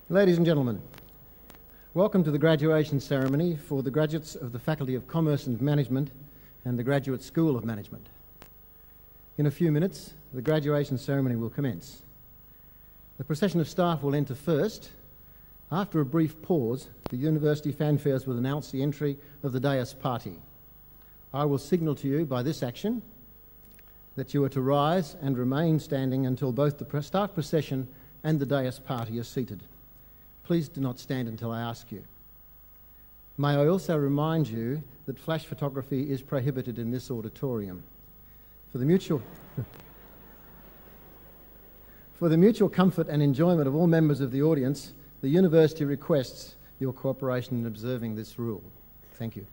Ladies and gentlemen, welcome to the graduation ceremony for the graduates of the Faculty of Commerce and Management and the Graduate School of Management. In a few minutes, the graduation ceremony will commence. The procession of staff will enter first. After a brief pause, the university fanfares will announce the entry of the dais party. I will signal to you by this action that you are to rise and remain standing until both the staff procession and the dais party are seated. Please do not stand until I ask you. May I also remind you that flash photography is prohibited in this auditorium. For the mutual comfort and enjoyment of all members of the audience, the university requests your cooperation in observing this rule. Thank you.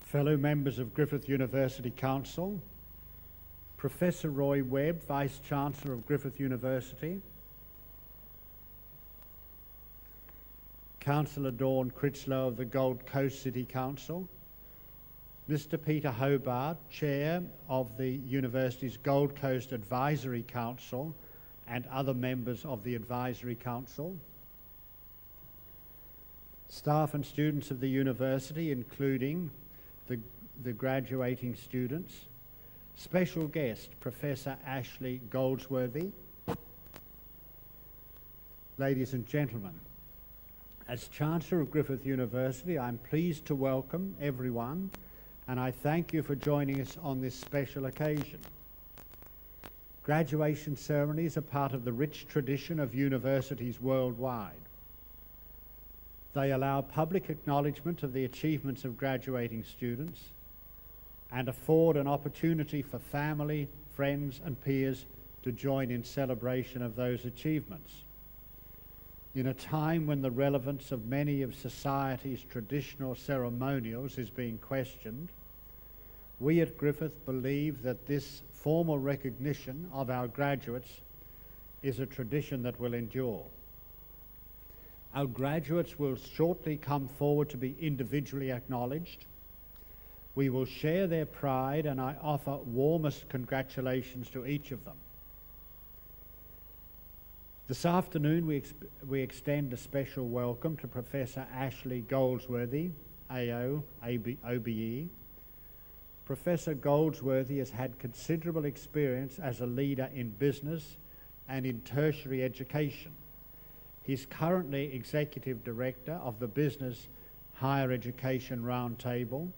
Fellow members of Griffith University Council, Professor Roy Webb, Vice-Chancellor of Griffith University, Councillor Dawn Critchlow of the Gold Coast City Council, Mr. Peter Hobart, Chair of the University's Gold Coast Advisory Council, and other members of the Advisory Council, staff and students of the university, including the graduating students, special guest Professor Ashley Goldsworthy. Ladies and gentlemen, as Chancellor of Griffith University, I'm pleased to welcome everyone, and I thank you for joining us on this special occasion. Graduation ceremonies are part of the rich tradition of universities worldwide. They allow public acknowledgement of the achievements of graduating students and afford an opportunity for family, friends and peers to join in celebration of those achievements. In a time when the relevance of many of society's traditional ceremonials is being questioned, we at Griffith believe that this formal recognition of our graduates is a tradition that will endure. Our graduates will shortly come forward to be individually acknowledged. We will share their pride, and I offer warmest congratulations to each of them. This afternoon we extend a special welcome to Professor Ashley Goldsworthy, AO, OBE. Professor Goldsworthy has had considerable experience as a leader in business and in tertiary education. He's currently Executive Director of the Business Higher Education Roundtable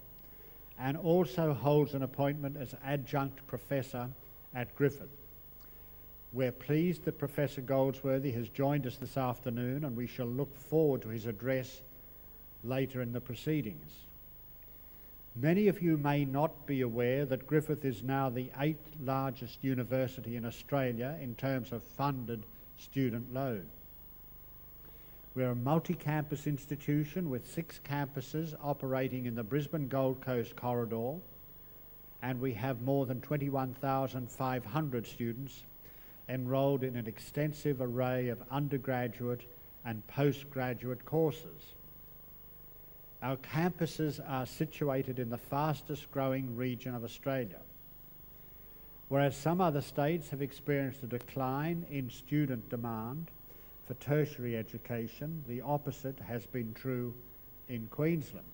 and also holds an appointment as Adjunct Professor at Griffith. We're pleased that Professor Goldsworthy has joined us this afternoon, and we shall look forward to his address later in the proceedings. Many of you may not be aware that Griffith is now the 8th largest university in Australia in terms of funded student load. We're a multi-campus institution with 6 campuses operating in the Brisbane Gold Coast corridor, and we have more than 21,500 students enrolled in an extensive array of undergraduate and postgraduate courses. Our campuses are situated in the fastest growing region of Australia. Whereas some other states have experienced a decline in student demand for tertiary education, the opposite has been true in Queensland.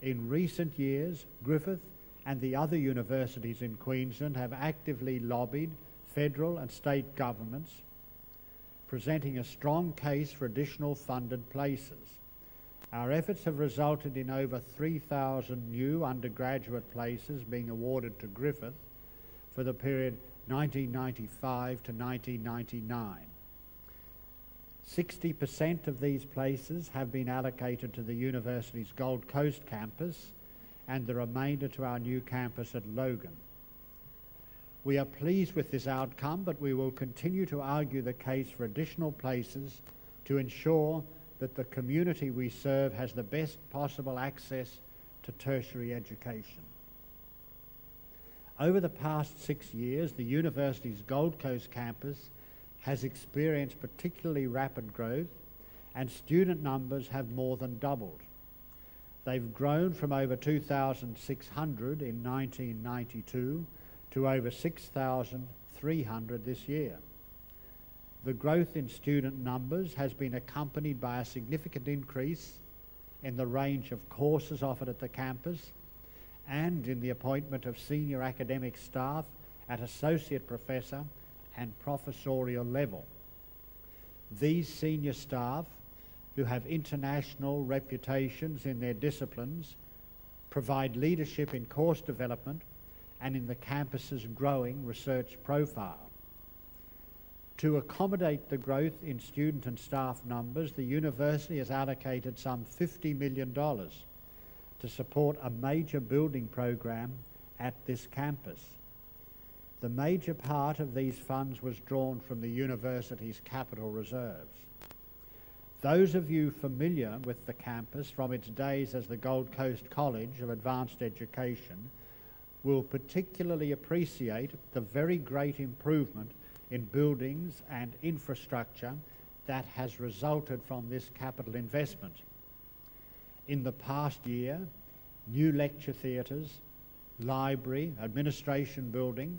In recent years, Griffith and the other universities in Queensland have actively lobbied federal and state governments, presenting a strong case for additional funded places. Our efforts have resulted in over 3,000 new undergraduate places being awarded to Griffith for the period 1995 to 1999. 60% of these places have been allocated to the university's Gold Coast campus and the remainder to our new campus at Logan. We are pleased with this outcome, but we will continue to argue the case for additional places to ensure that the community we serve has the best possible access to tertiary education. Over the past 6 years, the university's Gold Coast campus has experienced particularly rapid growth, and student numbers have more than doubled. They've grown from over 2,600 in 1992 to over 6,300 this year. The growth in student numbers has been accompanied by a significant increase in the range of courses offered at the campus and in the appointment of senior academic staff at associate professor and professorial level. These senior staff, who have international reputations in their disciplines, provide leadership in course development and in the campus's growing research profile. To accommodate the growth in student and staff numbers, the university has allocated some $50 million to support a major building program at this campus. The major part of these funds was drawn from the university's capital reserves. Those of you familiar with the campus from its days as the Gold Coast College of Advanced Education will particularly appreciate the very great improvement in buildings and infrastructure that has resulted from this capital investment. In the past year, new lecture theatres, library, administration building,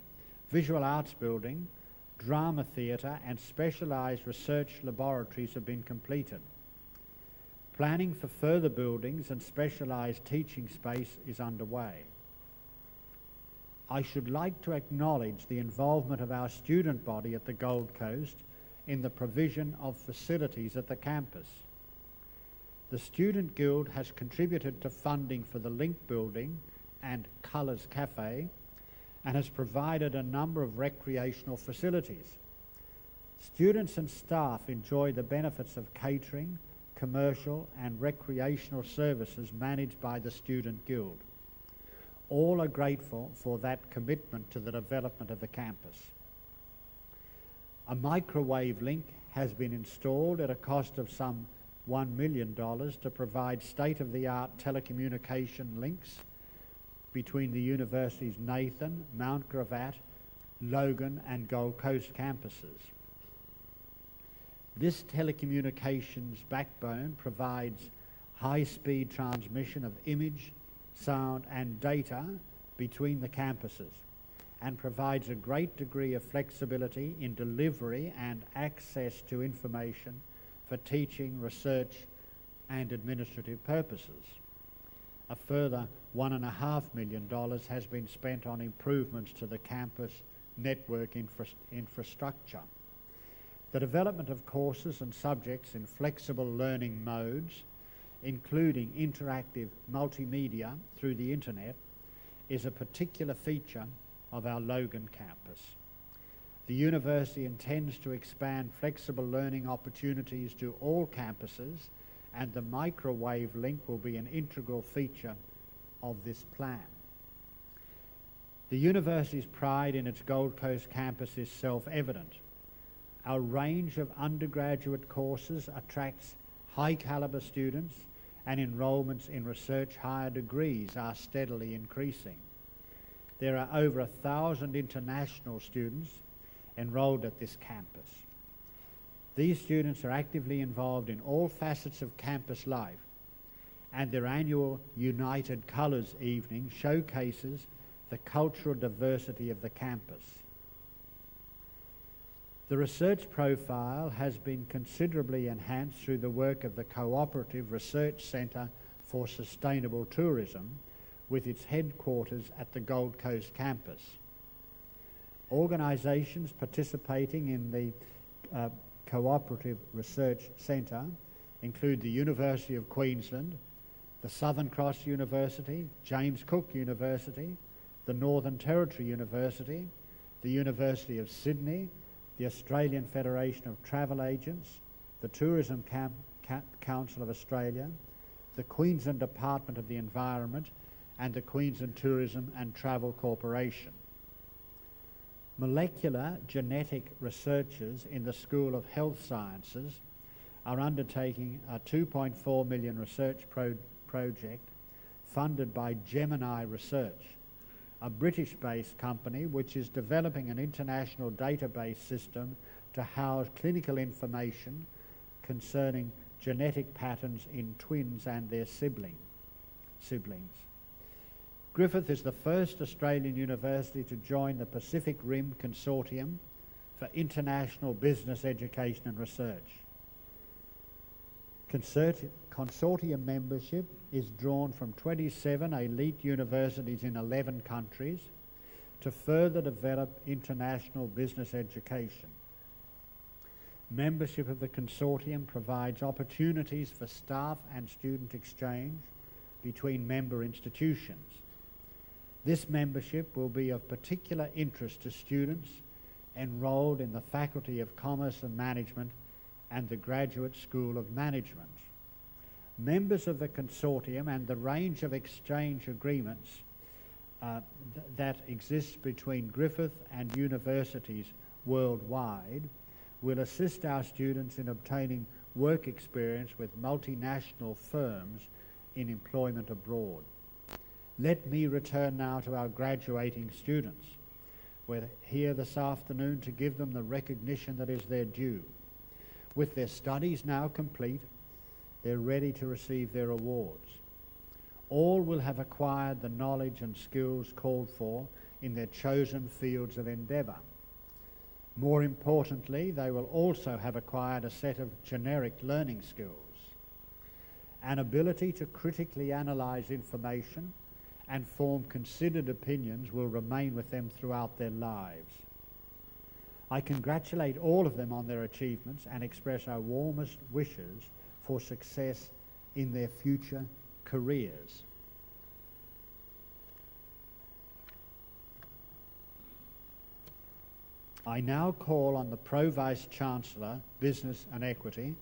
visual arts building, drama theatre and specialised research laboratories have been completed. Planning for further buildings and specialised teaching space is underway. I should like to acknowledge the involvement of our student body at the Gold Coast in the provision of facilities at the campus. The Student Guild has contributed to funding for the Link Building and Colours Cafe and has provided a number of recreational facilities. Students and staff enjoy the benefits of catering, commercial and recreational services managed by the Student Guild. All are grateful for that commitment to the development of the campus. A microwave link has been installed at a cost of some $1 million to provide state-of-the-art telecommunication links between the university's Nathan, Mount Gravatt, Logan and Gold Coast campuses. This telecommunications backbone provides high-speed transmission of image, sound and data between the campuses and provides a great degree of flexibility in delivery and access to information for teaching, research and administrative purposes. A further $1.5 million has been spent on improvements to the campus network infrastructure. The development of courses and subjects in flexible learning modes, including interactive multimedia through the internet, is a particular feature of our Logan campus. The university intends to expand flexible learning opportunities to all campuses, and the microwave link will be an integral feature of this plan. The university's pride in its Gold Coast campus is self-evident. Our range of undergraduate courses attracts high-caliber students, and enrolments in research higher degrees are steadily increasing. There are over 1,000 international students enrolled at this campus. These students are actively involved in all facets of campus life, and their annual United Colours evening showcases the cultural diversity of the campus. The research profile has been considerably enhanced through the work of the Cooperative Research Centre for Sustainable Tourism, with its headquarters at the Gold Coast campus. Organisations participating in the Cooperative Research Centre include the University of Queensland, the Southern Cross University, James Cook University, the Northern Territory University, the University of Sydney, the Australian Federation of Travel Agents, the Tourism Council of Australia, the Queensland Department of the Environment, and the Queensland Tourism and Travel Corporation. Molecular genetic researchers in the School of Health Sciences are undertaking a $2.4 million research project funded by Gemini Research, a British-based company which is developing an international database system to house clinical information concerning genetic patterns in twins and their siblings. Griffith is the first Australian university to join the Pacific Rim Consortium for International Business Education and Research. Consortium membership is drawn from 27 elite universities in 11 countries to further develop international business education. Membership of the consortium provides opportunities for staff and student exchange between member institutions. This membership will be of particular interest to students enrolled in the Faculty of Commerce and Management and the Graduate School of Management. Members of the consortium and the range of exchange agreements that exist between Griffith and universities worldwide will assist our students in obtaining work experience with multinational firms in employment abroad. Let me return now to our graduating students. We're here this afternoon to give them the recognition that is their due. With their studies now complete, they're ready to receive their awards. All will have acquired the knowledge and skills called for in their chosen fields of endeavour. More importantly, they will also have acquired a set of generic learning skills. An ability to critically analyse information and form considered opinions will remain with them throughout their lives. I congratulate all of them on their achievements and express our warmest wishes for success in their future careers. I now call on the Pro Vice-Chancellor, Business and Equity,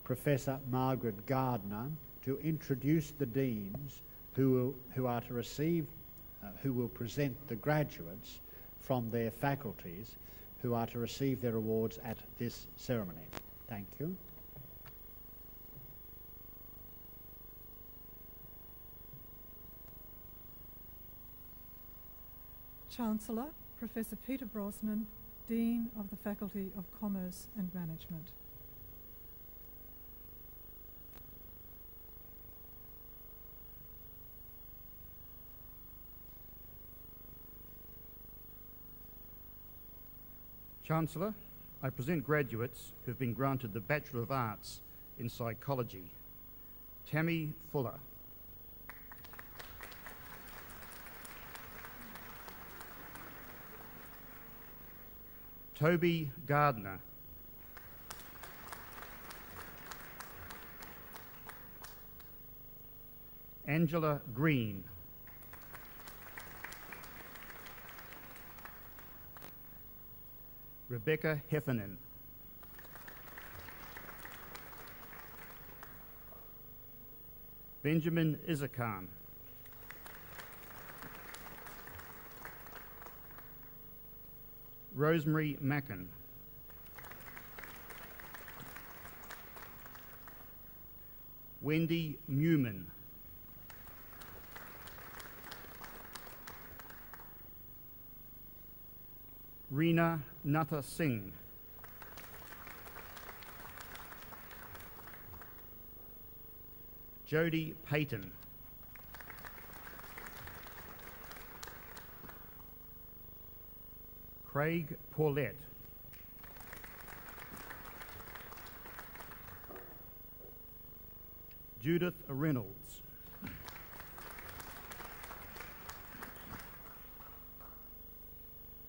Professor Margaret Gardner, to introduce the Deans who will present the graduates from their faculties who are to receive their awards at this ceremony. Thank you. Chancellor, Professor Peter Brosnan, Dean of the Faculty of Commerce and Management. Chancellor, I present graduates who have been granted the Bachelor of Arts in Psychology. Tammy Fuller. Toby Gardner. Angela Green. Rebecca Heffernan. Benjamin Isakan. Rosemary Mackin. Wendy Newman. Reena Natha Singh. Jodie Payton. Craig Paulette. Judith Reynolds.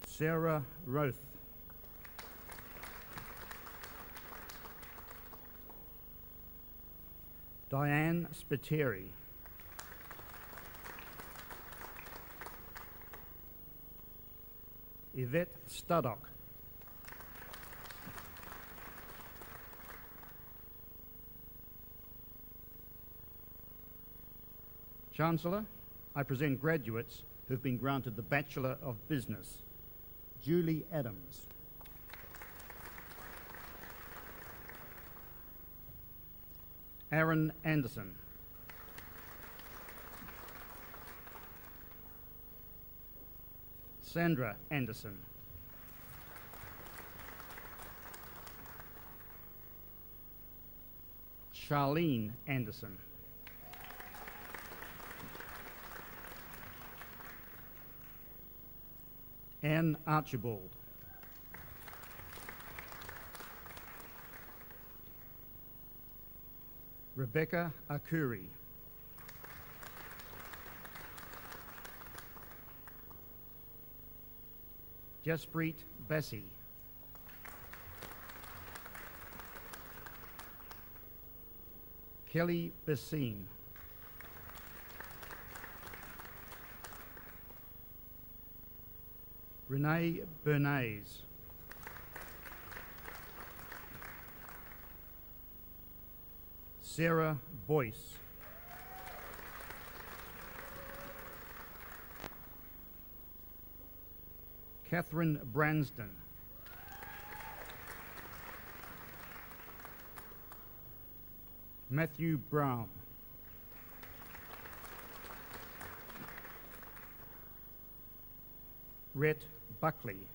Sarah Roth. Diane Spiteri. Yvette Studdock. Chancellor, I present graduates who have been granted the Bachelor of Business. Julie Adams. Aaron Anderson. Sandra Anderson. Charlene Anderson. Anne Archibald. Rebecca Akuri. Jaspreet Bassi. Kelly Bassine. Renee Bernays. Sarah Boyce. Catherine Branston. Matthew Brown. Rhett Buckley.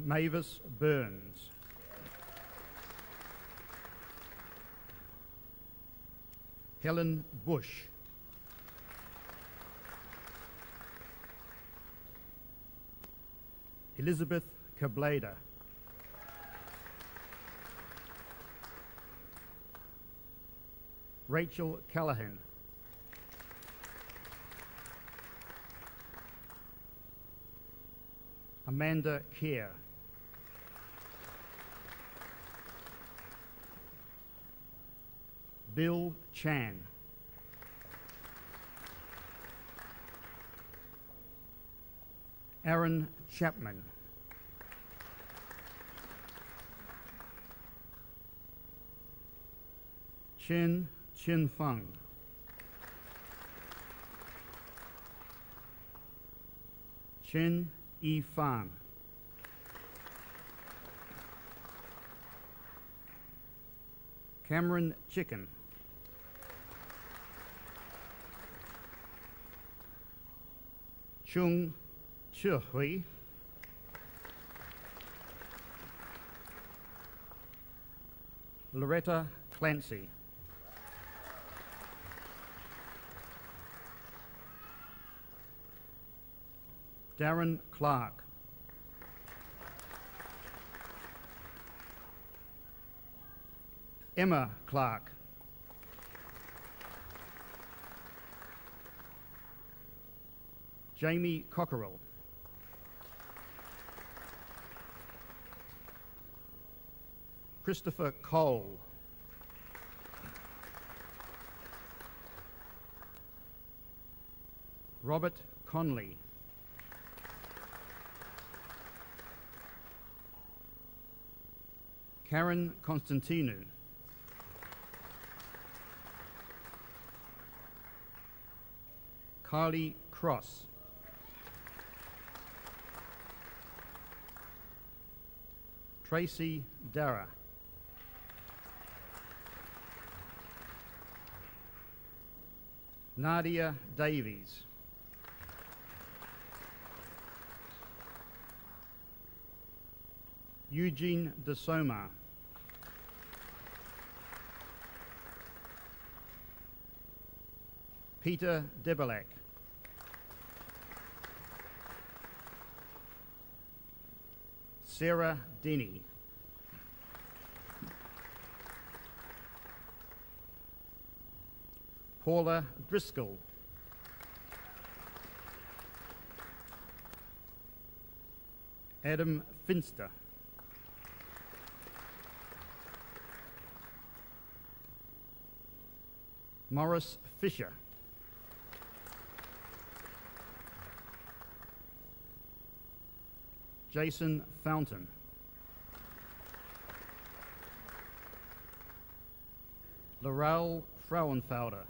Mavis Burns. Helen Bush. Elizabeth Kablada. Rachel Callahan. Amanda Kerr. Bill Chan. Aaron Chapman. Chen Feng. Chen Eve Phan. Cameron Chicken. Chung Chuhui. Loretta Clancy. Darren Clark. Emma Clark. Jamie Cockerell. Christopher Cole. Robert Conley. Karen Constantinou. Carly Cross. Tracy Dara. Nadia Davies. Eugene De Soma. Peter Debelak. Sarah Denny. Paula Driscoll. Adam Finster. Morris Fisher. Jason Fountain. Laurel Frauenfelder.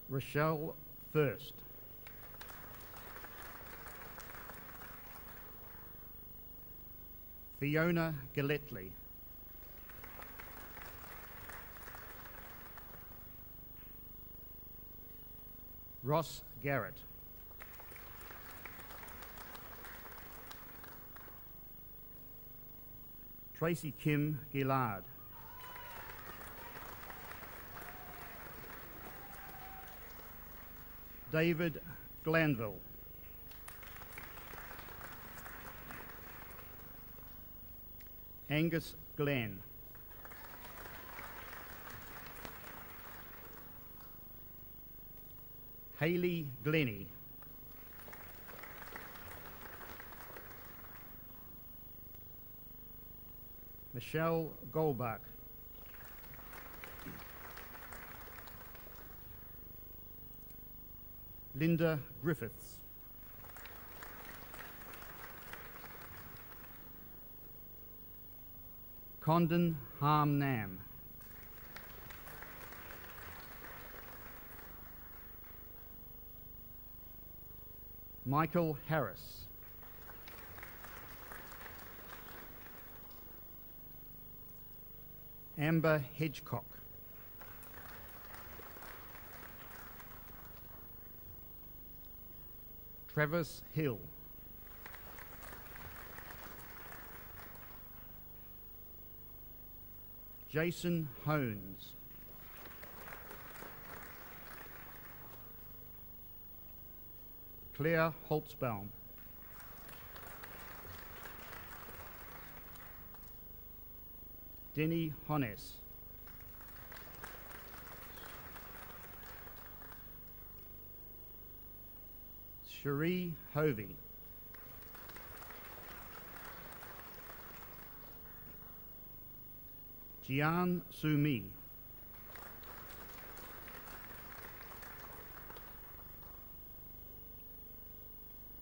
Rochelle First. Fiona Galletley. Ross Garrett. Tracy Kim Gillard. David Glanville. Angus Glenn. Hayley Glennie. Michelle Goldbach. Linda Griffiths. Condon Ham Nam. Michael Harris. Amber Hedgecock. Travis Hill. Jason Hones. Claire Holtzbaum. Denny Honnes. Cherie Hovey. Jian Sumi.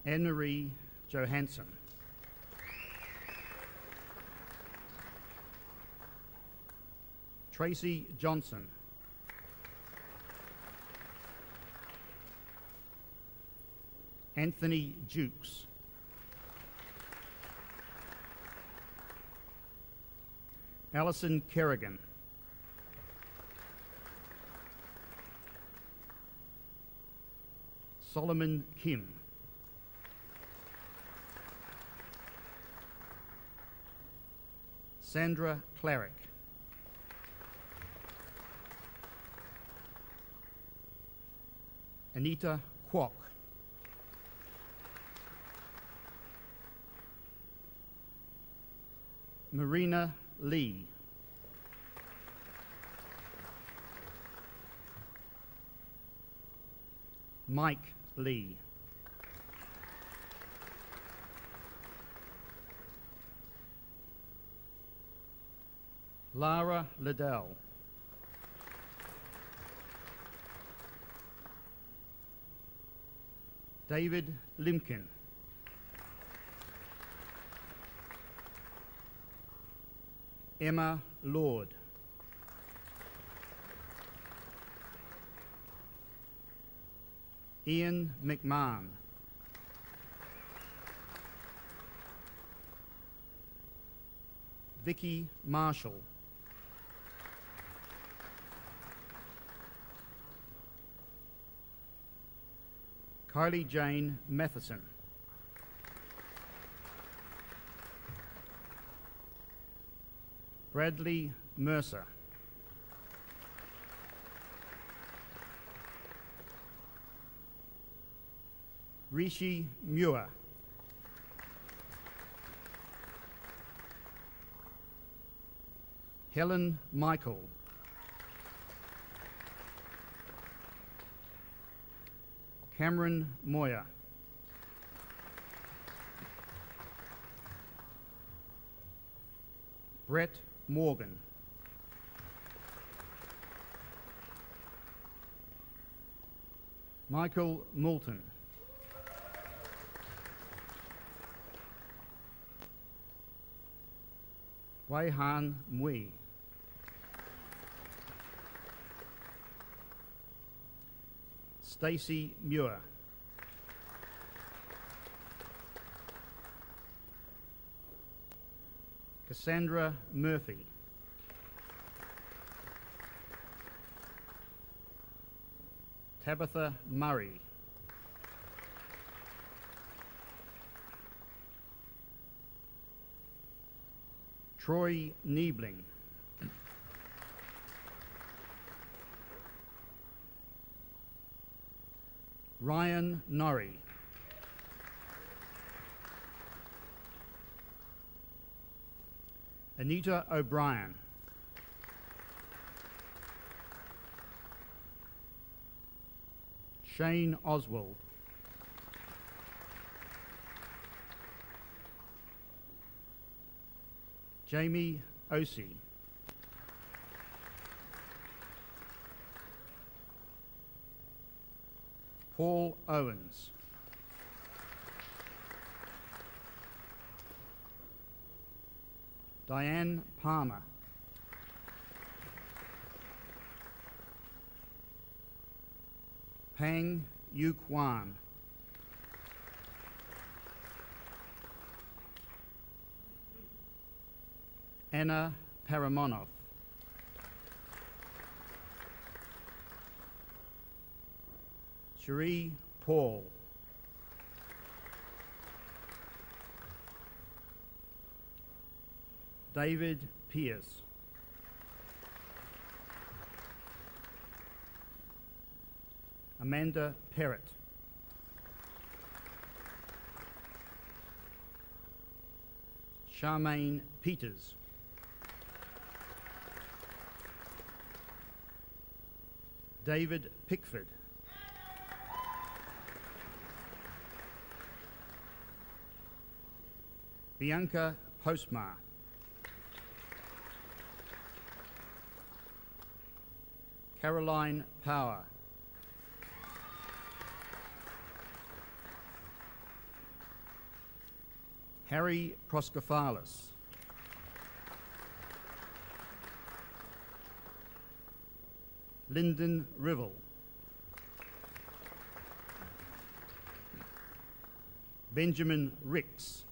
Anne-Marie Johansson. Tracy Johnson. Anthony Jukes, Alison Kerrigan, Solomon Kim, Sandra Clarick, Anita Kwok, Marina Lee, Mike Lee, Lara Liddell, David Limkin, Emma Lord, Ian McMahon, Vicky Marshall, Kylie Jane Matheson, Bradley Mercer, Rishi Muir, Helen Michael, Cameron Moyer, Brett Morgan, Michael Moulton, Wei-Han Mui, Stacey Muir, Cassandra Murphy, Tabitha Murray, Troy Niebling, Ryan Norrie, Anita O'Brien, Shane Oswald, Jamie Osei, Paul Owens, Diane Palmer, Pang Yu Kwan, Anna Paramonov, Cherie Paul, David Pierce, Amanda Perrott, Charmaine Peters, David Pickford, Bianca Postma, Caroline Power, Harry Proskophalis, Lyndon Rivel, Benjamin Ricks.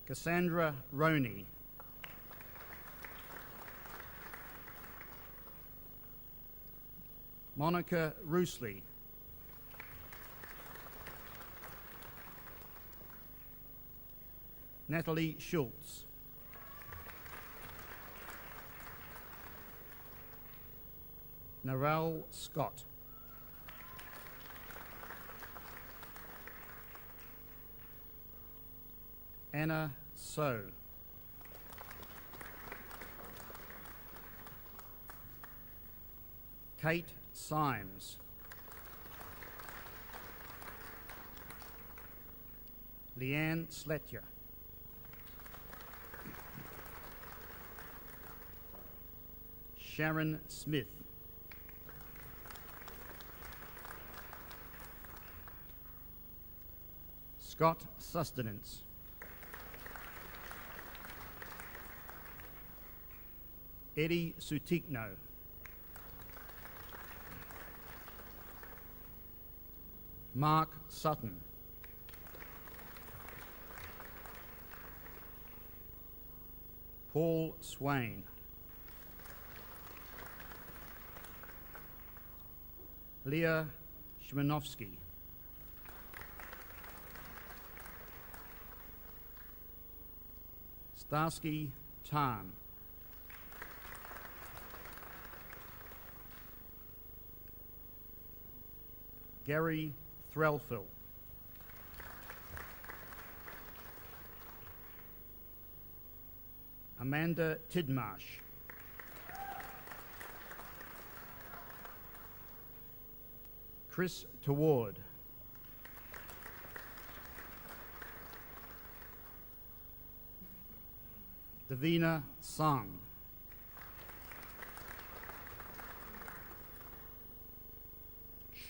Cassandra Roney. Monica Roosley. Natalie Schultz. Narelle Scott. Anna So. Kate Symes. Leanne Sletcher. Sharon Smith. Scott Sustenance. Eddie Sutikno. Mark Sutton. Paul Swain. Leah Shmanovsky. Starsky Tan. Gary Threlfall. Amanda Tidmarsh. Chris Toward. Davina Song.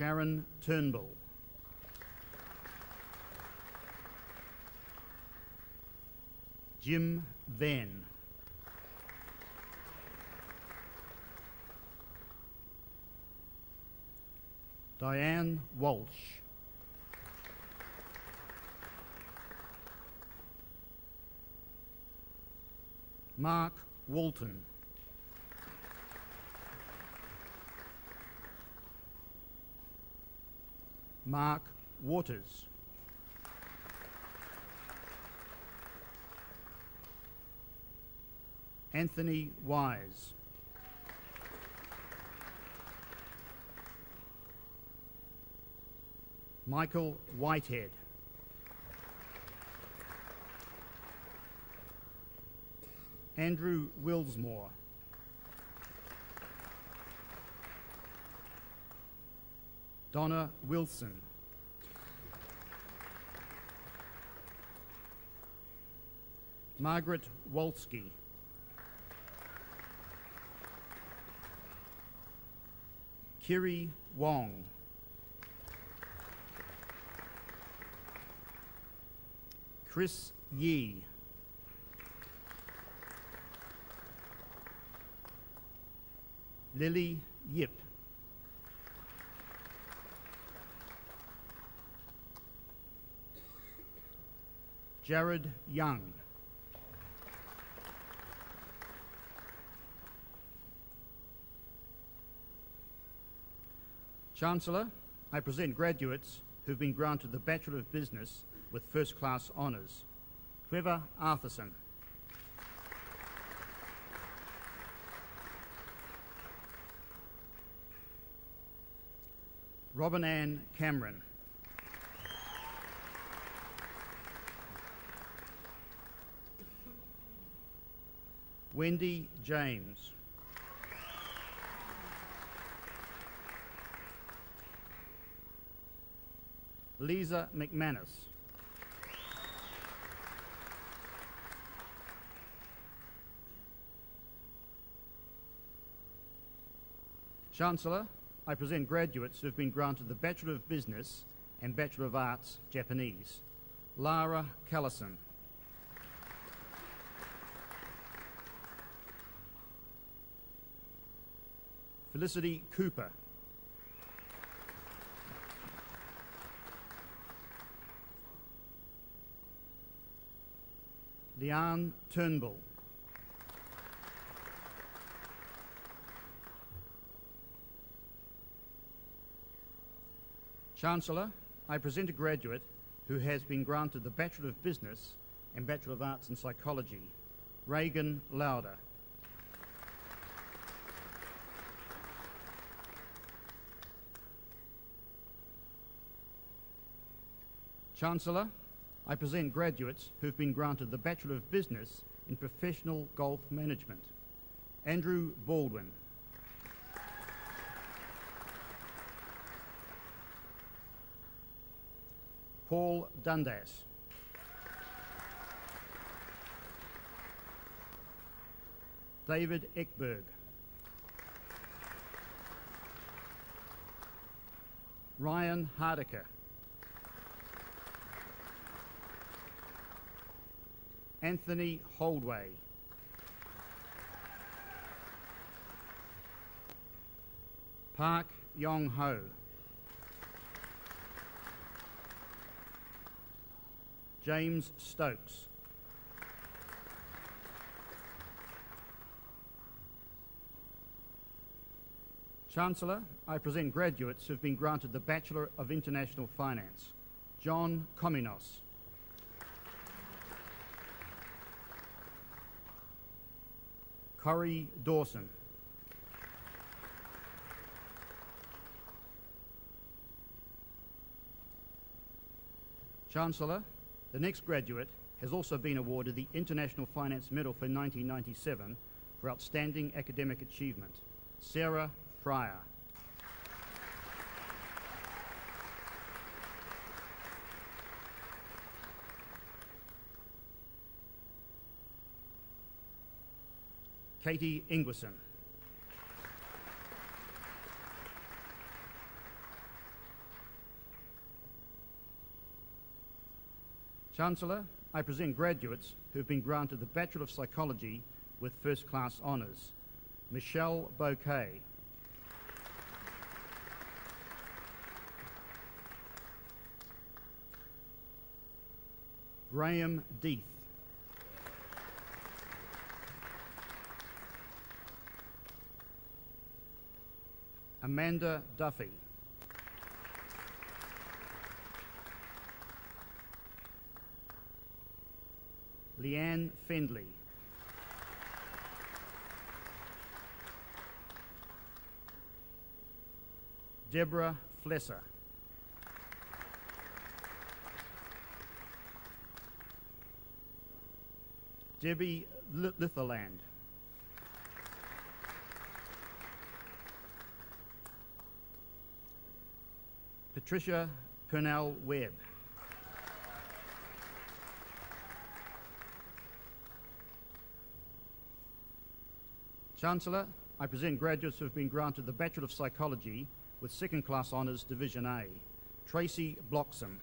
Sharon Turnbull. Jim Venn. Diane Walsh. Mark Walton. Mark Waters. Anthony Wise. Michael Whitehead. Andrew Willsmore. Donna Wilson. Margaret Wolski. Kiri Wong. Chris Yee. Lily Yip. Jared Young. Chancellor, I present graduates who've been granted the Bachelor of Business with First Class Honours. Trevor Arthurson. Robin Ann Cameron. Wendy James. Lisa McManus. Chancellor, I present graduates who have been granted the Bachelor of Business and Bachelor of Arts, Japanese. Lara Callison. Felicity Cooper. Leanne Turnbull. Chancellor, I present a graduate who has been granted the Bachelor of Business and Bachelor of Arts in Psychology, Reagan Lauder. Chancellor, I present graduates who have been granted the Bachelor of Business in Professional Golf Management, Andrew Baldwin. Paul Dundas. David Ekberg. Ryan Hardiker. Anthony Holdway. Park Yong Ho. James Stokes. Chancellor, I present graduates who have been granted the Bachelor of International Finance, John Kominos. Corrie Dawson. Chancellor, the next graduate has also been awarded the International Finance Medal for 1997 for outstanding academic achievement, Sarah Fryer. Katie Ingwerson. Chancellor, I present graduates who have been granted the Bachelor of Psychology with first-class honours, Michelle Bouquet. Graham Deeth. Amanda Duffy. Leanne Fendley. Deborah Flesser. Debbie Litherland. Patricia Purnell Webb. Chancellor, I present graduates who have been granted the Bachelor of Psychology with second-class honours, Division A, Tracy Bloxham.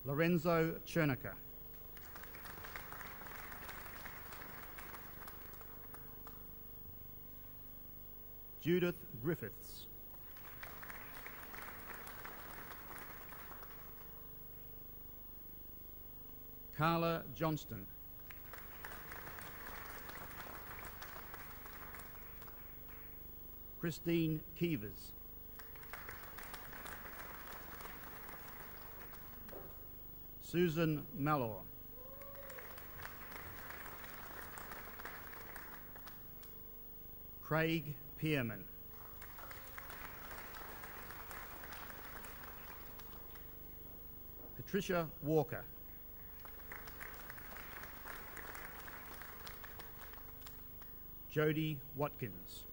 Lorenzo Chernica. Judith Griffiths. Carla Johnston. Christine Keevers. Susan Malor. Craig Pierman. Patricia Walker. Jodie Watkins.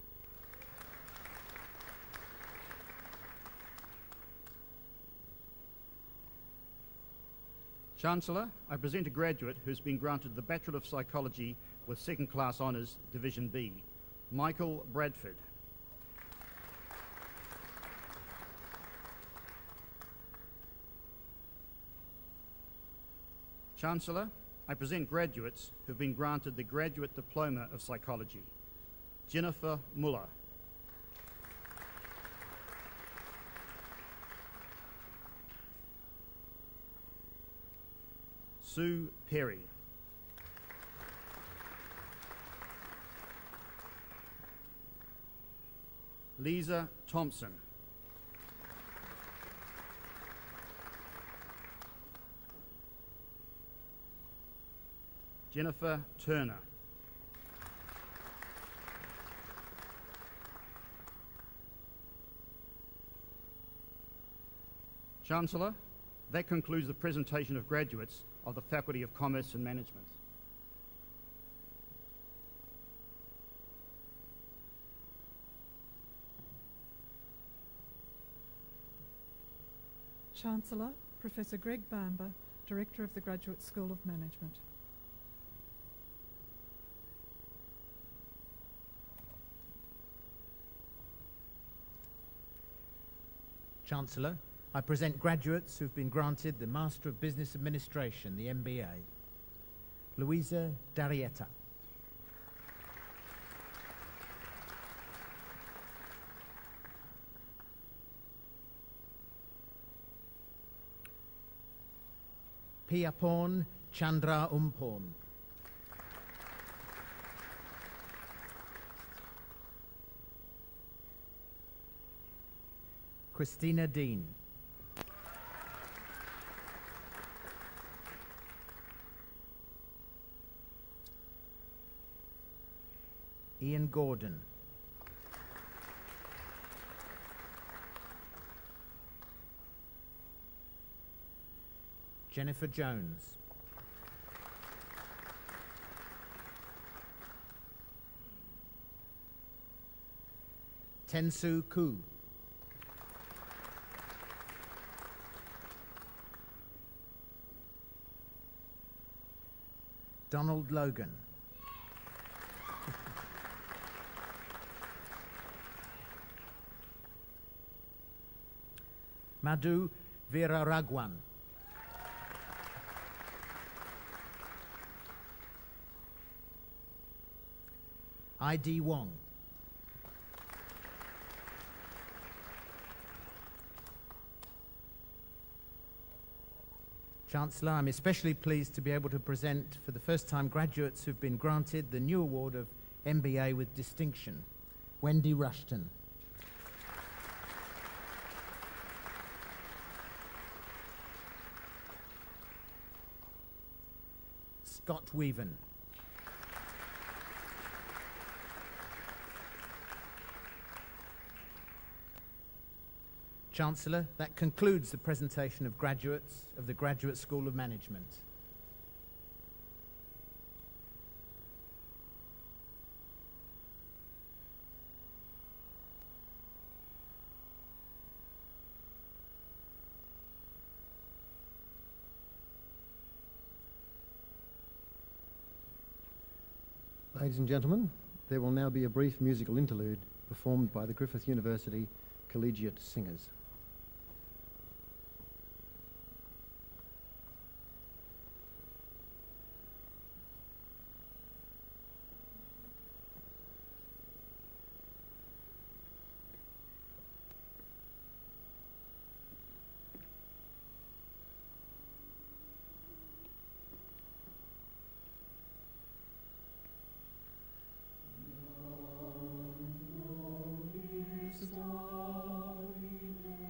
Chancellor, I present a graduate who's been granted the Bachelor of Psychology with second-class honours, Division B, Michael Bradford. Chancellor, I present graduates who've been granted the Graduate Diploma of Psychology, Jennifer Muller. Sue Perry. Lisa Thompson. Jennifer Turner. Chancellor, that concludes the presentation of graduates of the Faculty of Commerce and Management. Chancellor, Professor Greg Bamber, Director of the Graduate School of Management. Chancellor, I present graduates who've been granted the Master of Business Administration, the MBA. Louisa Darietta. Piyaporn Chandra Umporn. Christina Dean. Ian Gordon. Jennifer Jones. Tensu Ku. Donald Logan. Madhu Veeraragwan. I.D. Wong. Chancellor, I'm especially pleased to be able to present for the first time graduates who've been granted the new award of MBA with distinction. Wendy Rushton. Scott Weaven. Chancellor, that concludes the presentation of graduates of the Graduate School of Management. Ladies and gentlemen, there will now be a brief musical interlude performed by the Griffith University Collegiate Singers. Starry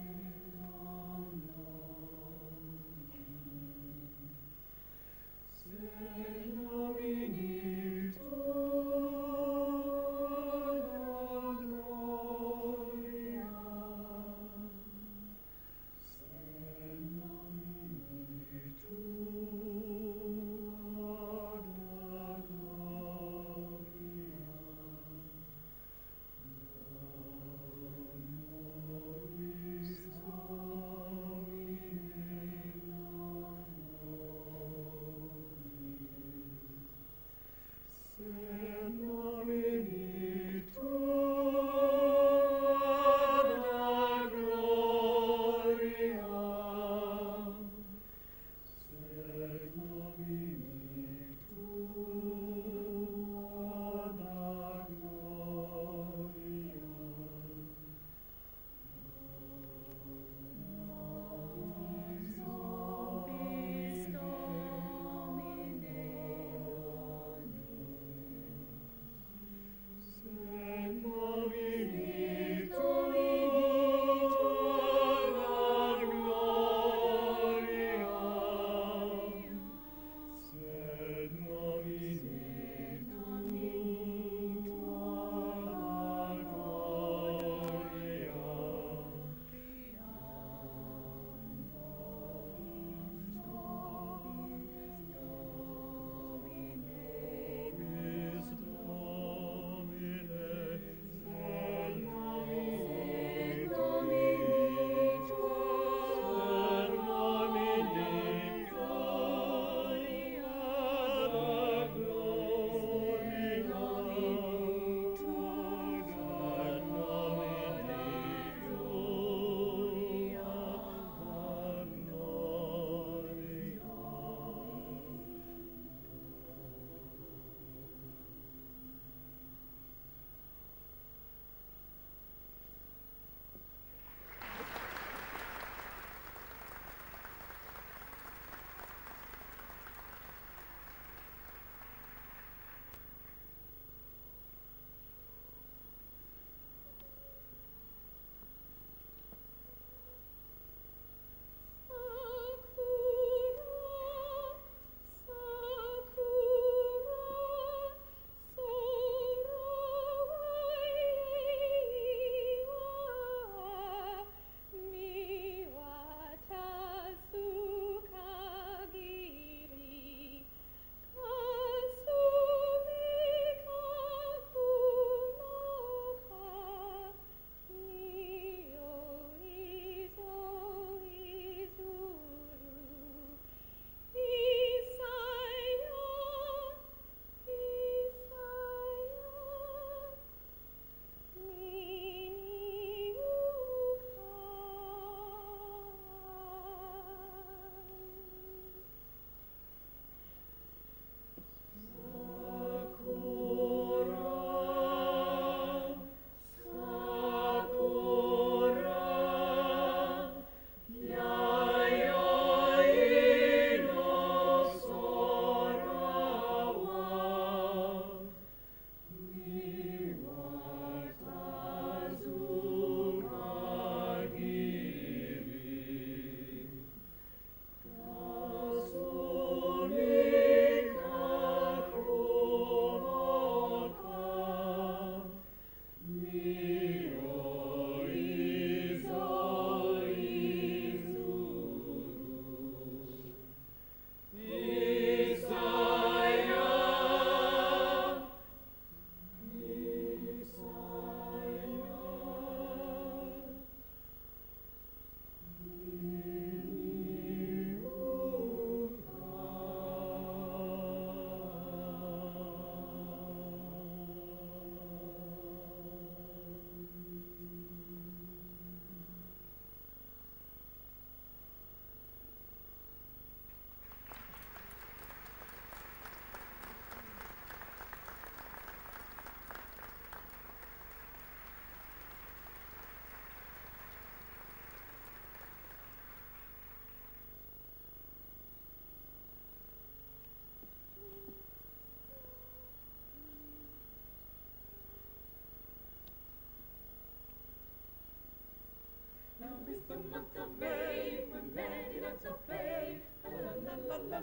the month of May, when many lots of play. La la la la la,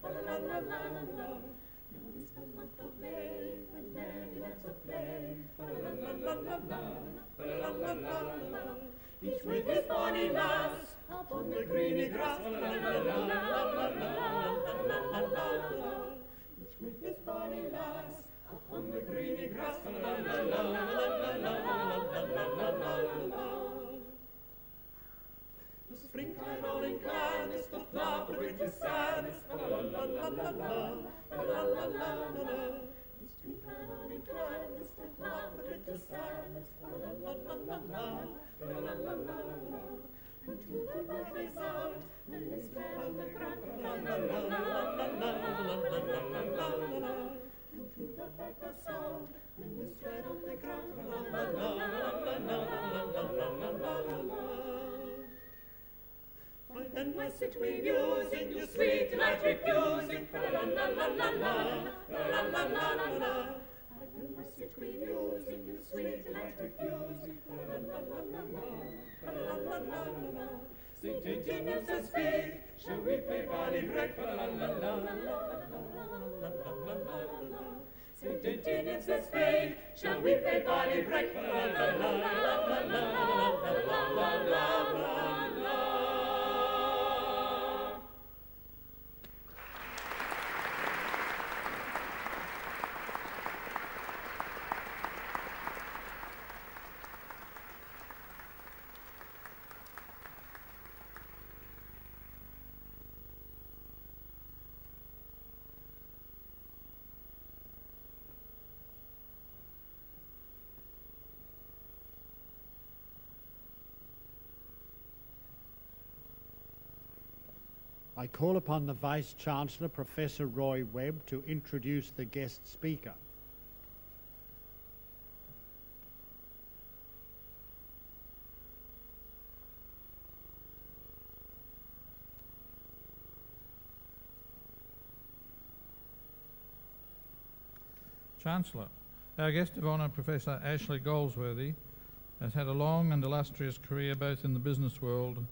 la la la la la. Now is the month of May, when many lots of play. La la la la la, la la la la. Each with his bonny lass upon the greeny grass. La la la la la la la la la. Each with his bonny lass upon the greeny grass. La la la la la la la la. The springtime all inclined, the flower with his sadness. La la la la la la la la la. The springtime all inclined, the flower with his sadness. La la la la la la la la. Until the bird is out, the list on the ground. La la la la la la la. Until the bird was out, the list on the ground. La la la la la la. I then my sit we musing, you sweet delight refusing. La la la la la la la la la. I then my sit we musing, you sweet delight refusing. La la la la la la la la. St. Eugenius says, speak, shall we play body break? La la la la la la la. St. Eugenius says, speak, shall we play body break? La la la la la la la la. I call upon the Vice-Chancellor, Professor Roy Webb, to introduce the guest speaker. Chancellor, our guest of honour, Professor Ashley Goldsworthy, has had a long and illustrious career both in the business world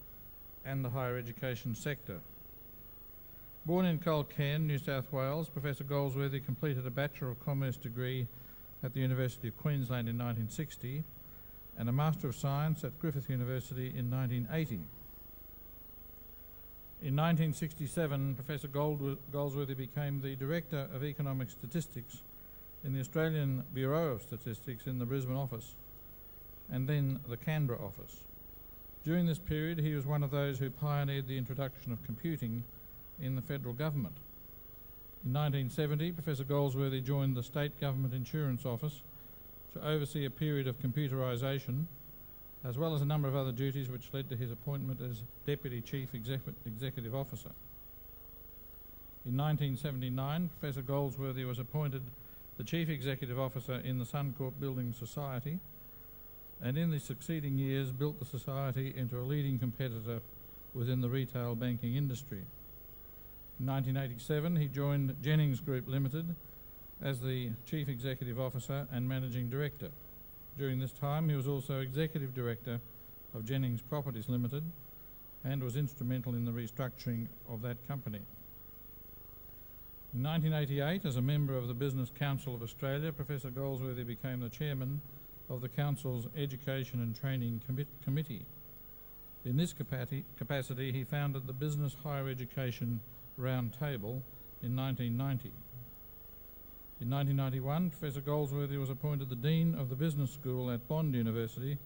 and the higher education sector. Born in Culcairn, New South Wales, Professor Goldsworthy completed a Bachelor of Commerce degree at the University of Queensland in 1960 and a Master of Science at Griffith University in 1980. In 1967, Professor Goldsworthy became the Director of Economic Statistics in the Australian Bureau of Statistics in the Brisbane office and then the Canberra office. During this period, he was one of those who pioneered the introduction of computing in the federal government. In 1970, Professor Goldsworthy joined the State Government Insurance Office to oversee a period of computerisation, as well as a number of other duties which led to his appointment as Deputy Chief Executive Officer. In 1979, Professor Goldsworthy was appointed the Chief Executive Officer in the Suncorp Building Society, and in the succeeding years built the society into a leading competitor within the retail banking industry. In 1987, he joined Jennings Group Limited as the Chief Executive Officer and Managing Director. During this time, he was also Executive Director of Jennings Properties Limited and was instrumental in the restructuring of that company. In 1988, as a member of the Business Council of Australia, Professor Goldsworthy became the Chairman of the Council's Education and Training Committee. In this capacity, he founded the Business Higher Education Round Table in 1990. In 1991, Professor Goldsworthy was appointed the Dean of the Business School at Bond University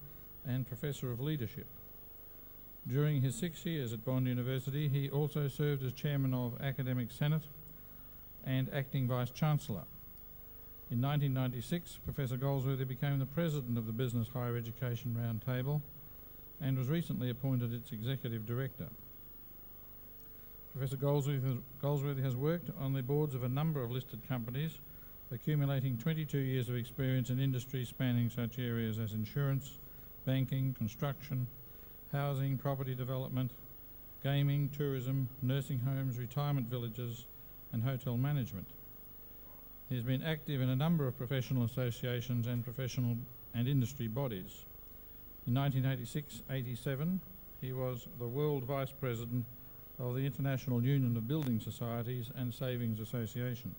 and Professor of Leadership. During his 6 years at Bond University, he also served as Chairman of Academic Senate and Acting Vice-Chancellor. In 1996, Professor Goldsworthy became the President of the Business Higher Education Round Table and was recently appointed its Executive Director. Professor Goldsworthy has worked on the boards of a number of listed companies, accumulating 22 years of experience in industries spanning such areas as insurance, banking, construction, housing, property development, gaming, tourism, nursing homes, retirement villages, and hotel management. He has been active in a number of professional associations and professional and industry bodies. In 1986-87, he was the World Vice President of the International Union of Building Societies and Savings Associations.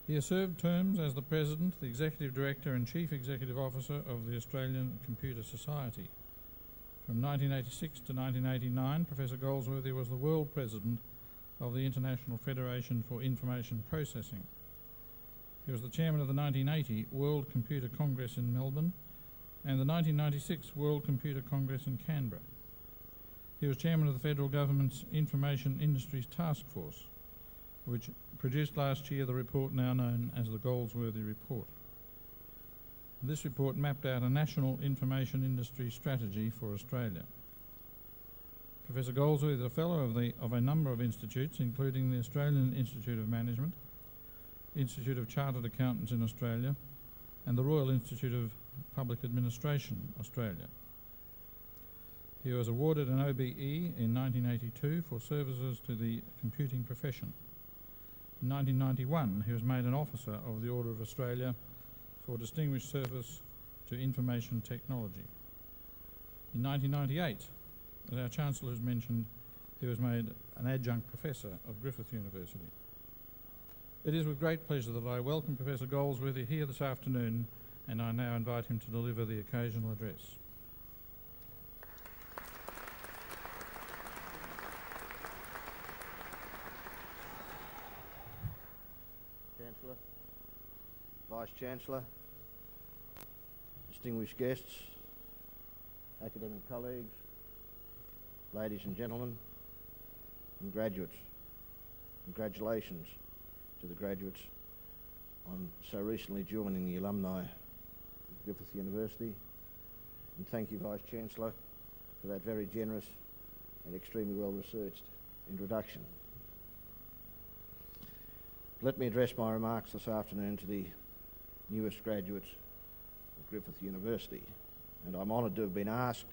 He has served terms as the President, the Executive Director and Chief Executive Officer of the Australian Computer Society. From 1986 to 1989, Professor Goldsworthy was the World President of the International Federation for Information Processing. He was the Chairman of the 1980 World Computer Congress in Melbourne and the 1996 World Computer Congress in Canberra. He was Chairman of the Federal Government's Information Industries Task Force, which produced last year the report now known as the Goldsworthy Report. This report mapped out a national information industry strategy for Australia. Professor Goldsworthy is a fellow of a number of institutes, including the Australian Institute of Management, Institute of Chartered Accountants in Australia, and the Royal Institute of Public Administration, Australia. He was awarded an OBE in 1982 for services to the computing profession. In 1991, he was made an Officer of the Order of Australia for distinguished service to information technology. In 1998, as our Chancellor has mentioned, he was made an Adjunct Professor of Griffith University. It is with great pleasure that I welcome Professor Goldsworthy here this afternoon, and I now invite him to deliver the occasional address. Chancellor, Vice-Chancellor, distinguished guests, academic colleagues, ladies and gentlemen, and graduates. Congratulations to the graduates on so recently joining the alumni of Griffith University, and thank you, Vice-Chancellor, for that very generous and extremely well-researched introduction. Let me address my remarks this afternoon to the newest graduates of Griffith University, and I'm honoured to have been asked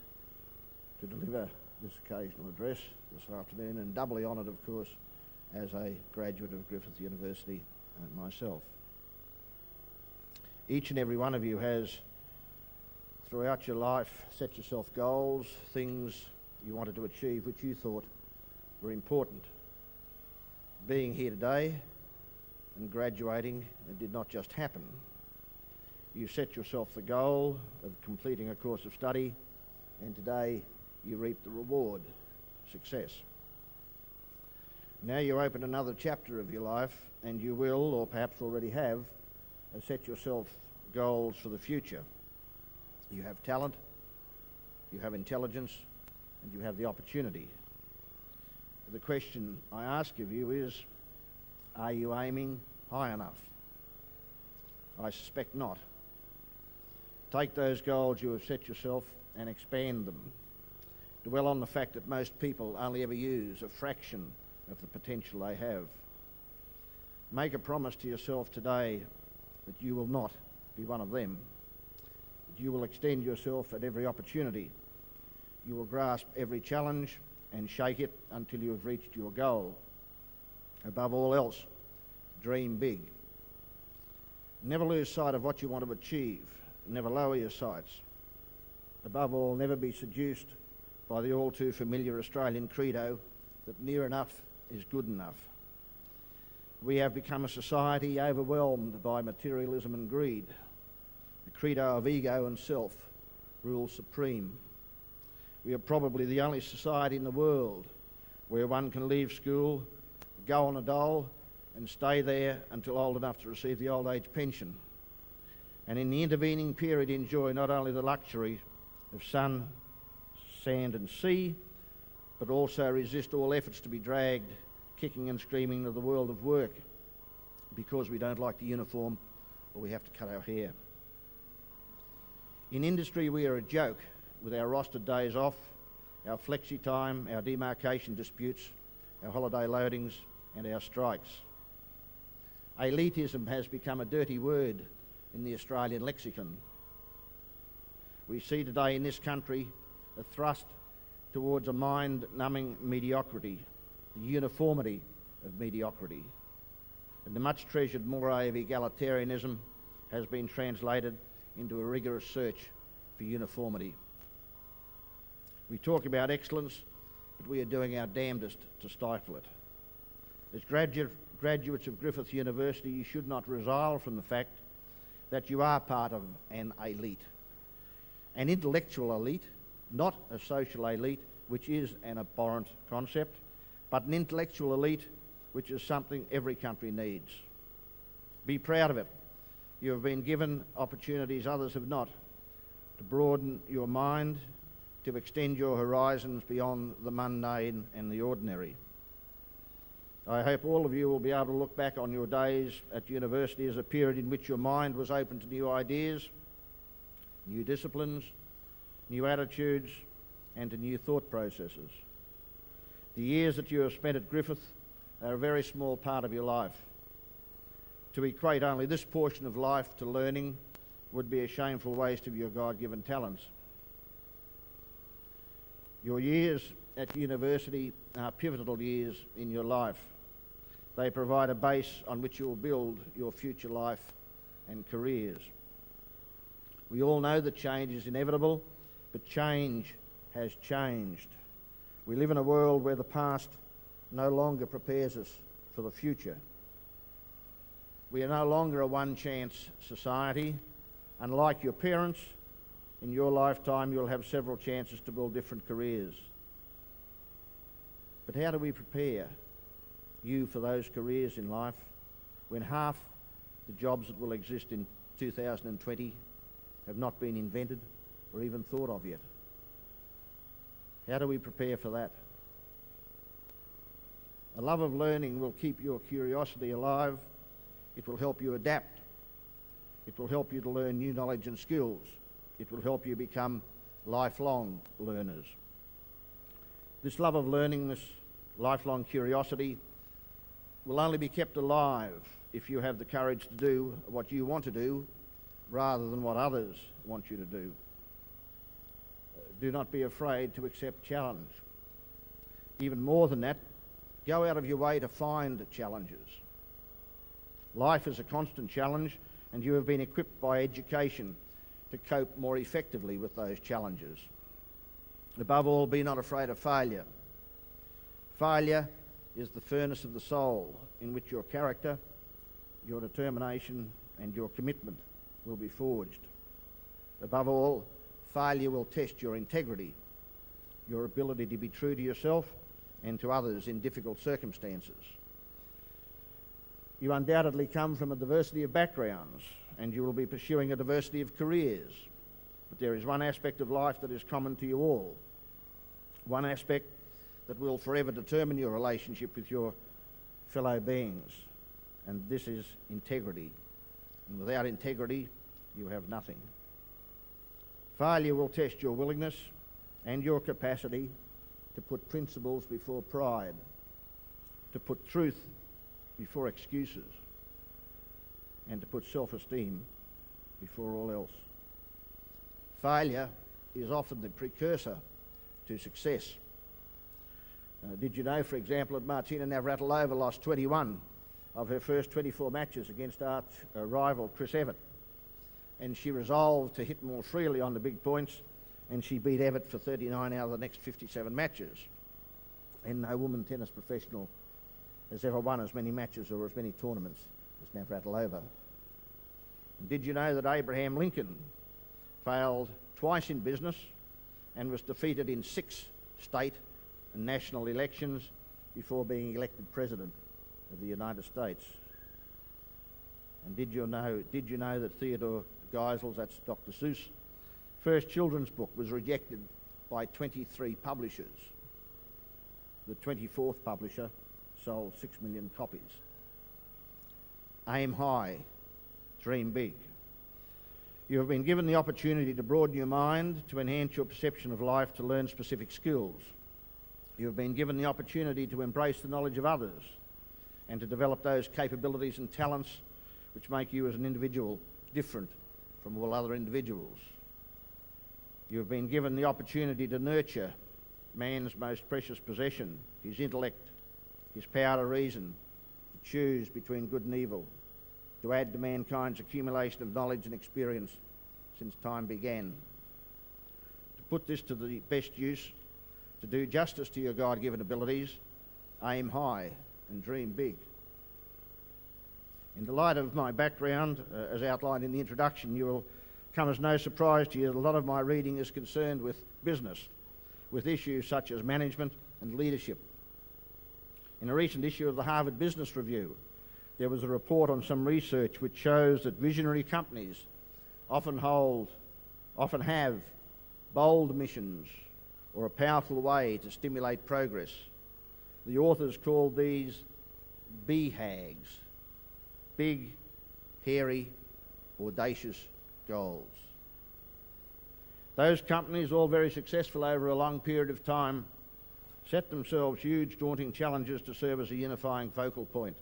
to deliver this occasional address this afternoon, and doubly honoured, of course, as a graduate of Griffith University and myself. Each and every one of you has, throughout your life, set yourself goals, things you wanted to achieve which you thought were important. Being here today and graduating, it did not just happen. You set yourself the goal of completing a course of study, and today you reap the reward, success. Now you open another chapter of your life, and you will, or perhaps already have, set yourself goals for the future. You have talent, you have intelligence, and you have the opportunity. The question I ask of you is, are you aiming high enough? I suspect not. Take those goals you have set yourself and expand them. Dwell on the fact that most people only ever use a fraction of the potential they have. Make a promise to yourself today that you will not be one of them. That you will extend yourself at every opportunity. You will grasp every challenge and shake it until you have reached your goal. Above all else, dream big. Never lose sight of what you want to achieve. Never lower your sights. Above all, never be seduced by the all too familiar Australian credo that near enough is good enough. We have become a society overwhelmed by materialism and greed. The credo of ego and self rules supreme. We are probably the only society in the world where one can leave school, go on a dole, and stay there until old enough to receive the old age pension. And in the intervening period enjoy not only the luxury of sun, sand and sea, but also resist all efforts to be dragged kicking and screaming to the world of work because we don't like the uniform or we have to cut our hair. In industry we are a joke with our rostered days off, our flexi time, our demarcation disputes, our holiday loadings and our strikes. Elitism has become a dirty word in the Australian lexicon. We see today in this country a thrust towards a mind-numbing mediocrity, the uniformity of mediocrity. And the much-treasured moray of egalitarianism has been translated into a rigorous search for uniformity. We talk about excellence, but we are doing our damnedest to stifle it. As graduates of Griffith University, you should not resile from the fact that you are part of an elite. An intellectual elite, not a social elite, which is an abhorrent concept, but an intellectual elite, which is something every country needs. Be proud of it. You have been given opportunities others have not, to broaden your mind, to extend your horizons beyond the mundane and the ordinary. I hope all of you will be able to look back on your days at university as a period in which your mind was open to new ideas, new disciplines, new attitudes, and to new thought processes. The years that you have spent at Griffith are a very small part of your life. To equate only this portion of life to learning would be a shameful waste of your God-given talents. Your years at university are pivotal years in your life. They provide a base on which you will build your future life and careers. We all know that change is inevitable, but change has changed. We live in a world where the past no longer prepares us for the future. We are no longer a one-chance society. Unlike your parents, in your lifetime you'll have several chances to build different careers. But how do we prepare you for those careers in life when half the jobs that will exist in 2020 have not been invented or even thought of yet? How do we prepare for that? A love of learning will keep your curiosity alive. It will help you adapt. It will help you to learn new knowledge and skills. It will help you become lifelong learners. This love of learning, this lifelong curiosity, will only be kept alive if you have the courage to do what you want to do rather than what others want you to do. Do not be afraid to accept challenge. Even more than that, go out of your way to find challenges. Life is a constant challenge, and you have been equipped by education to cope more effectively with those challenges. Above all, be not afraid of failure. Failure is the furnace of the soul in which your character, your determination, and your commitment will be forged. Above all, failure will test your integrity, your ability to be true to yourself and to others in difficult circumstances. You undoubtedly come from a diversity of backgrounds, and you will be pursuing a diversity of careers. But there is one aspect of life that is common to you all, one aspect that will forever determine your relationship with your fellow beings, and this is integrity. And without integrity, you have nothing. Failure will test your willingness and your capacity to put principles before pride, to put truth before excuses, and to put self-esteem before all else. Failure is often the precursor to success. Did you know, for example, that Martina Navratilova lost 21 of her first 24 matches against arch rival Chris Evert? And she resolved to hit more freely on the big points, and she beat Evert for 39 out of the next 57 matches. And no woman tennis professional has ever won as many matches or as many tournaments as Navratilova. Did you know that Abraham Lincoln failed twice in business and was defeated in 6 state and national elections before being elected President of the United States? And did you know that Theodore Geisel's, that's Dr. Seuss' first children's book was rejected by 23 publishers? The 24th publisher sold 6 million copies. Aim high, dream big. You have been given the opportunity to broaden your mind, to enhance your perception of life, to learn specific skills. You have been given the opportunity to embrace the knowledge of others and to develop those capabilities and talents which make you as an individual different from all other individuals. You have been given the opportunity to nurture man's most precious possession, his intellect, his power to reason, to choose between good and evil, to add to mankind's accumulation of knowledge and experience since time began, to put this to the best use, to do justice to your God-given abilities, aim high and dream big. In the light of my background, as outlined in the introduction, you will come as no surprise to you that a lot of my reading is concerned with business, with issues such as management and leadership. In a recent issue of the Harvard Business Review, there was a report on some research which shows that visionary companies often have bold missions or a powerful way to stimulate progress. The authors called these BHAGs, big, hairy, audacious goals. Those companies, all very successful over a long period of time, set themselves huge, daunting challenges to serve as a unifying focal point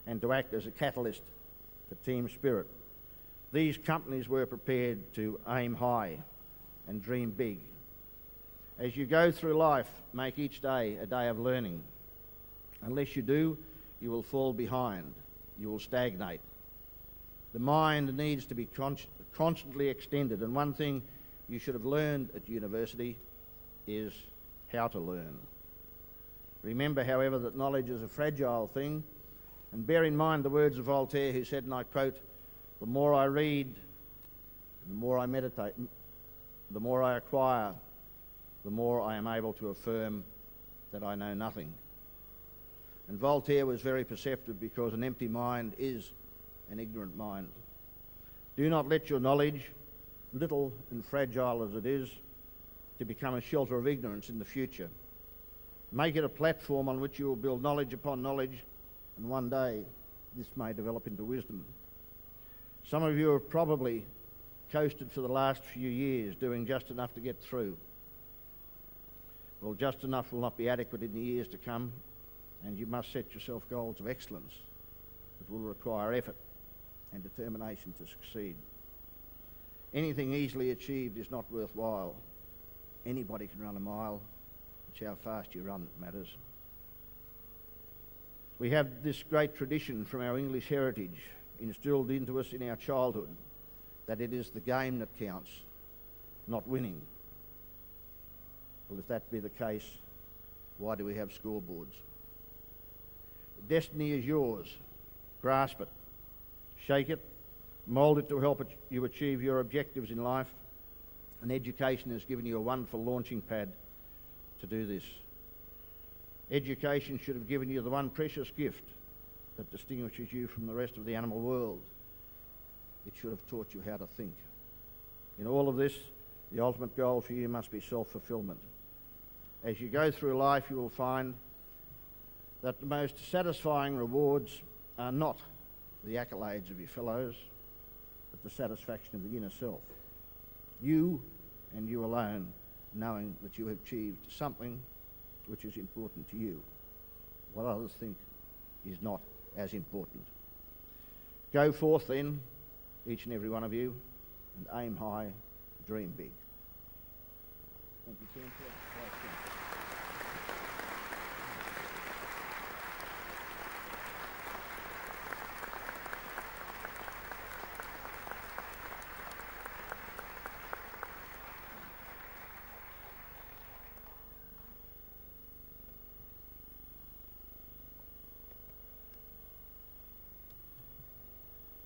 and to act as a catalyst for team spirit. These companies were prepared to aim high and dream big. As you go through life, make each day a day of learning. Unless you do, you will fall behind. You will stagnate. The mind needs to be constantly extended, and one thing you should have learned at university is how to learn. Remember, however, that knowledge is a fragile thing, and bear in mind the words of Voltaire, who said, and I quote, "The more I read, the more I meditate, the more I acquire, the more I am able to affirm that I know nothing." And Voltaire was very perceptive, because an empty mind is an ignorant mind. Do not let your knowledge, little and fragile as it is, to become a shelter of ignorance in the future. Make it a platform on which you will build knowledge upon knowledge, and one day this may develop into wisdom. Some of you have probably coasted for the last few years, doing just enough to get through. Well, just enough will not be adequate in the years to come, and you must set yourself goals of excellence that will require effort and determination to succeed. Anything easily achieved is not worthwhile. Anybody can run a mile. It's how fast you run that matters. We have this great tradition from our English heritage instilled into us in our childhood, that it is the game that counts, not winning. Well, if that be the case, why do we have scoreboards? Destiny is yours. Grasp it. Shake it. Mould it to help you achieve your objectives in life. And education has given you a wonderful launching pad to do this. Education should have given you the one precious gift that distinguishes you from the rest of the animal world. It should have taught you how to think. In all of this, the ultimate goal for you must be self-fulfillment. As you go through life, you will find that the most satisfying rewards are not the accolades of your fellows, but the satisfaction of the inner self. You and you alone, knowing that you have achieved something which is important to you. What others think is not as important. Go forth then, each and every one of you, and aim high, dream big. Thank you, Chancellor.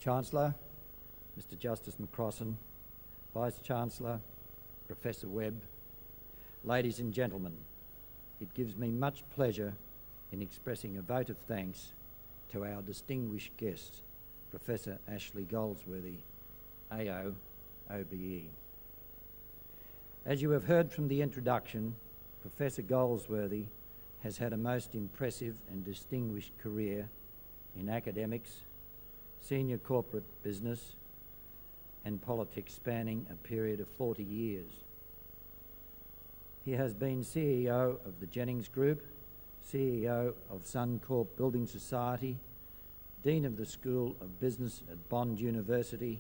Chancellor, Mr. Justice McCrossan, Vice-Chancellor, Professor Webb, ladies and gentlemen, it gives me much pleasure in expressing a vote of thanks to our distinguished guest, Professor Ashley Goldsworthy, AO, OBE. As you have heard from the introduction, Professor Goldsworthy has had a most impressive and distinguished career in academics, senior corporate business and politics spanning a period of 40 years. He has been CEO of the Jennings Group, CEO of Suncorp Building Society, Dean of the School of Business at Bond University,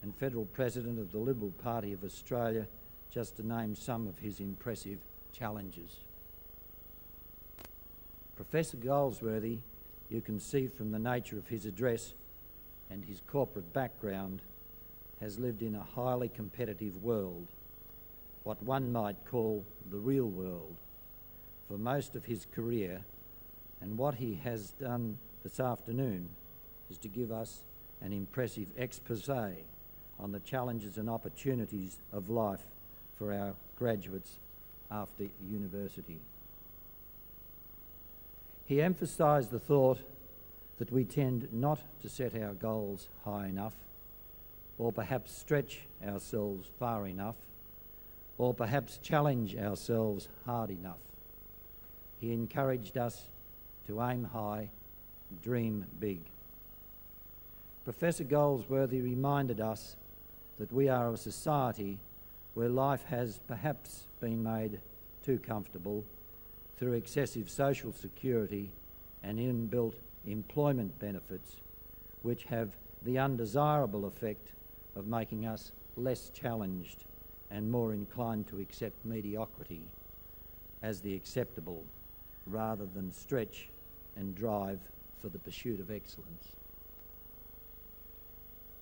and Federal President of the Liberal Party of Australia, just to name some of his impressive challenges. Professor Goldsworthy, you can see from the nature of his address and his corporate background, has lived in a highly competitive world what one might call the real world for most of his career, and what he has done this afternoon is to give us an impressive exposé on the challenges and opportunities of life for our graduates after university. He emphasised the thought that we tend not to set our goals high enough, or perhaps stretch ourselves far enough, or perhaps challenge ourselves hard enough. He encouraged us to aim high, dream big. Professor Goldsworthy reminded us that we are a society where life has perhaps been made too comfortable through excessive social security and inbuilt employment benefits, which have the undesirable effect of making us less challenged and more inclined to accept mediocrity as the acceptable, rather than stretch and drive for the pursuit of excellence.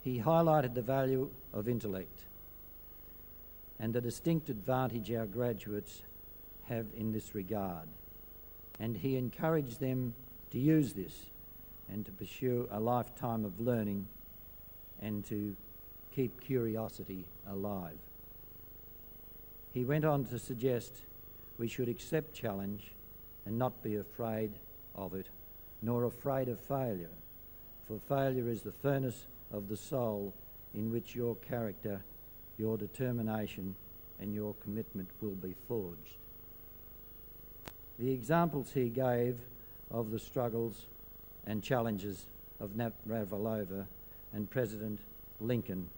He highlighted the value of intellect and the distinct advantage our graduates have in this regard, and he encouraged them to use this and to pursue a lifetime of learning and to keep curiosity alive. He went on to suggest we should accept challenge and not be afraid of it, nor afraid of failure, for failure is the furnace of the soul in which your character, your determination and your commitment will be forged. The examples he gave of the struggles and challenges of Nat Ravrilova and President Lincoln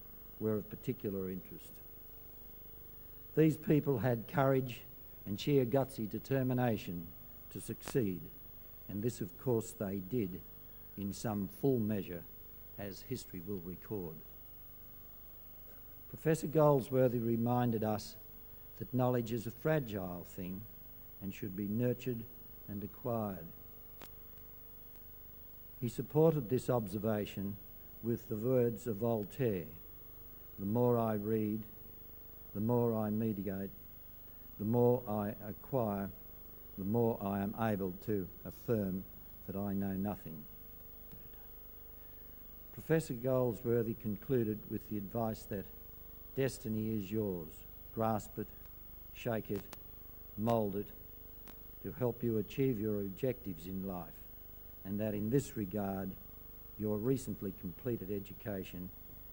were of particular interest. These people had courage and sheer gutsy determination to succeed, and this of course they did in some full measure, as history will record. Professor Goldsworthy reminded us that knowledge is a fragile thing and should be nurtured and acquired. He supported this observation with the words of Voltaire: "The more I read, the more I meditate, the more I acquire, the more I am able to affirm that I know nothing." Professor Goldsworthy concluded with the advice that destiny is yours. Grasp it, shake it, mould it to help you achieve your objectives in life, and that in this regard your recently completed education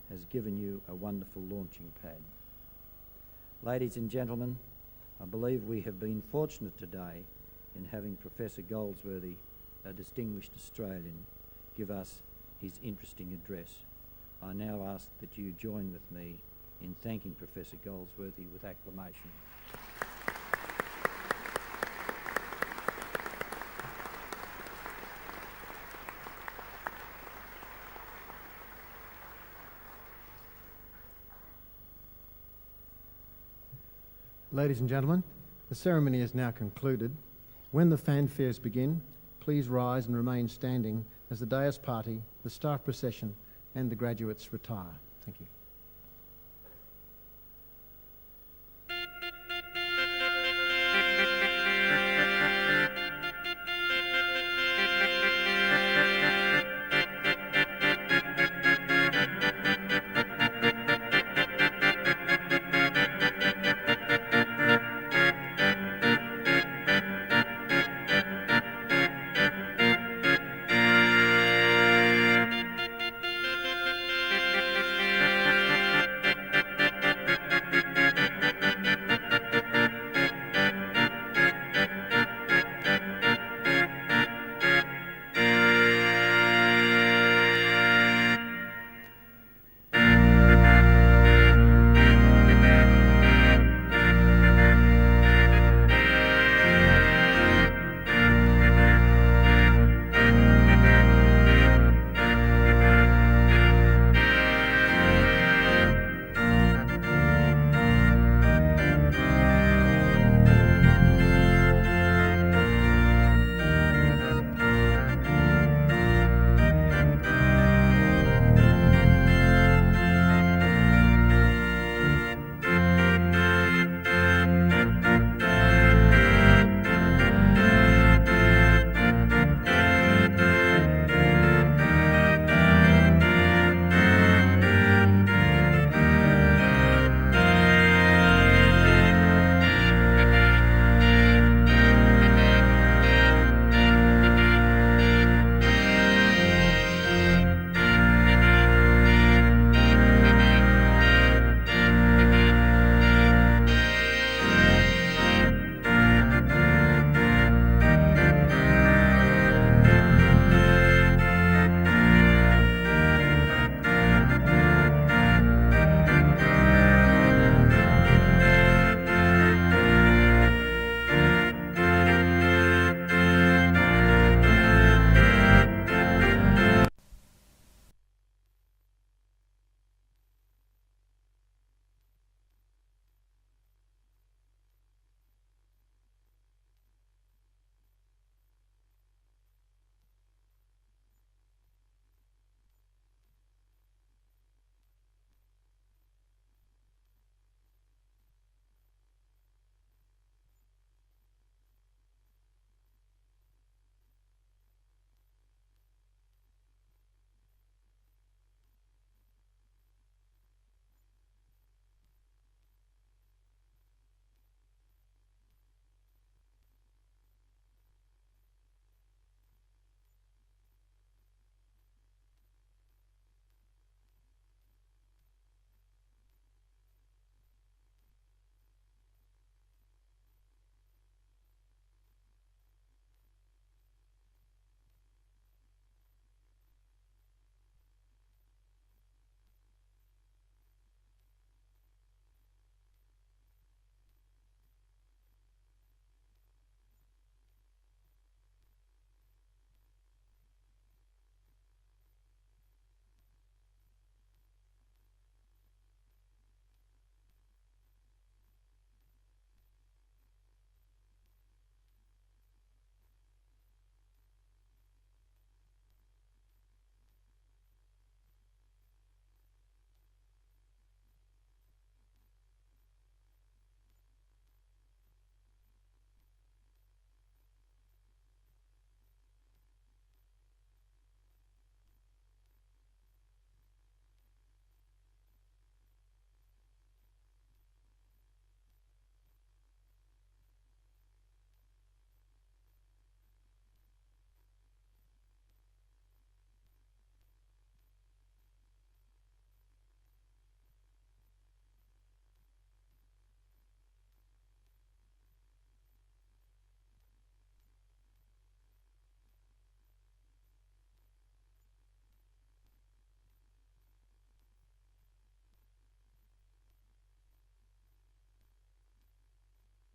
has given you a wonderful launching pad. Ladies and gentlemen, I believe we have been fortunate today in having Professor Goldsworthy, a distinguished Australian, give us his interesting address. I now ask that you join with me in thanking Professor Goldsworthy with acclamation. Ladies and gentlemen, the ceremony is now concluded. When the fanfares begin, please rise and remain standing as the Deus Party, the staff procession and the graduates retire. Thank you.